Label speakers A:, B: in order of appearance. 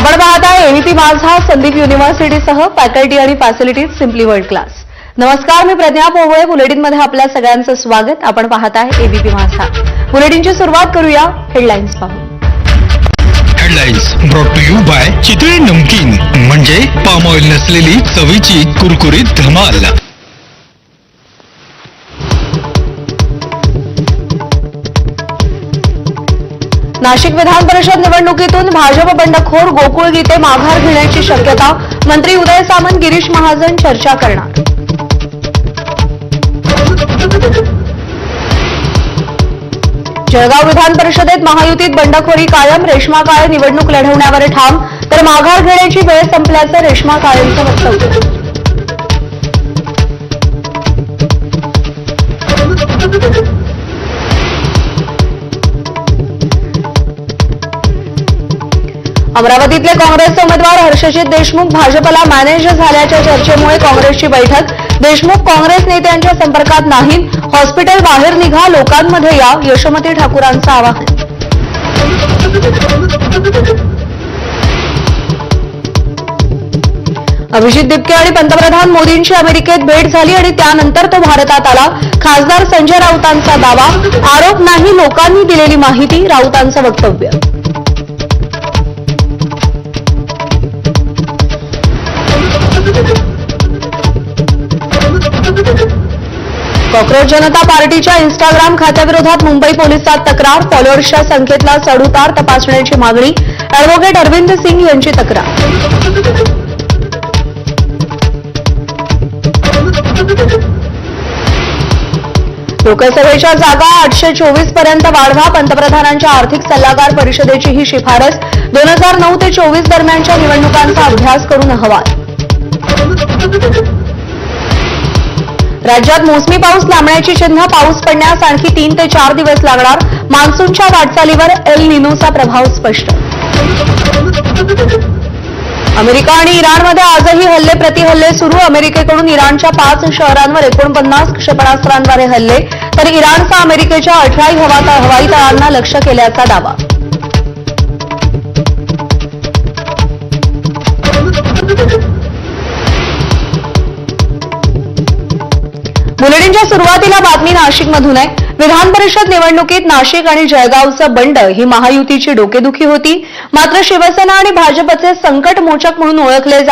A: आपण पाहत आहे एबीपी माझा. संदीप युनिव्हर्सिटीसह फॅकल्टी आणि फॅसिलिटीज सिम्पली वर्ल्ड क्लास. नमस्कार, मी प्रज्ञा पोवळे. बुलेटिनमध्ये आपल्या सगळ्यांचं स्वागत. आपण पाहत आहे एबीपी माझा. बुलेटिनची सुरुवात करूया हेडलाईन्स पाहून.
B: Headlines brought to you by Chitale namkeen, म्हणजे पाम ऑइल नसलेली चवीची कुरकुरीत धमाल.
A: नाशिक विधान परिषद निवडणुकीतून भाजप बंडखोर गोकुळ गीते माघार घेण्याची शक्यता. मंत्री उदय सामंत, गिरीश महाजन चर्चा करणार. जळगाव विधान परिषदेत महायुतीत बंडखोरी कायम. रेश्मा काळे निवडणूक लढवण्यावर ठाम, तर माघार घेण्याची वेळ संपल्याचं रेश्मा काळेंचं वक्तव्य. अमरावतीतले काँग्रेसचे उमेदवार हर्षजित देशमुख भाजपला मॅनेज झाल्याच्या चर्चेमुळे काँग्रेसची बैठक. देशमुख काँग्रेस नेत्यांच्या संपर्कात नाहीत. हॉस्पिटल बाहेर निघा, लोकांमध्ये या, यशोमती ठाकूरांचं आवाहन. अभिजित दिपके आणि पंतप्रधान मोदींची अमेरिकेत भेट झाली आणि त्यानंतर तो भारतात आला. खासदार संजय राऊतांचा दावा. आरोप नाही, लोकांनी दिलेली माहिती, राऊतांचं वक्तव्य. कॉक्रोच जनता पार्टीच्या इंस्टाग्राम खात्याविरोधात मुंबई पोलिसात तक्रार. फॉलोअर्सच्या संख्येतला चढउतार तपासण्याची मागणी. अॅडव्होकेट अरविंद सिंग यांची तक्रार. लोकसभेच्या जागा 824 पर्यंत वाढवा. पंतप्रधानांच्या आर्थिक सल्लागार परिषदेची ही शिफारस. 2009 ते 24 दरम्यानच्या निवडणुकांचा अभ्यास करून अहवाल. राज्यात मोसमी पाऊस लांबण्याची चिन्ह. पाऊस पडण्यास आणखी 3 ते 4 दिवस लागणार. मान्सूनच्या वाटचालीवर एल निनोचा प्रभाव स्पष्ट. अमेरिका आणि इराणमध्ये आजही हल्ले प्रतिहल्ले सुरू. अमेरिकेकडून इराणच्या 5 शहरांवर 49 क्षेपणास्त्रांद्वारे हल्ले, तर इराणचा अमेरिकेच्या 18 हवाई तळांना लक्ष्य केल्याचा दावा. बुलेटिनच्या सुरुवातीला बातमी नाशिकमधून आहे. विधान परिषद निवडणुकीत नाशिक आणि जळगावचं बंड ही महायुतीची डोकेदुखी होती. मात्र शिवसेना आणि भाजपचे संकटमोचक म्हणून ओळखले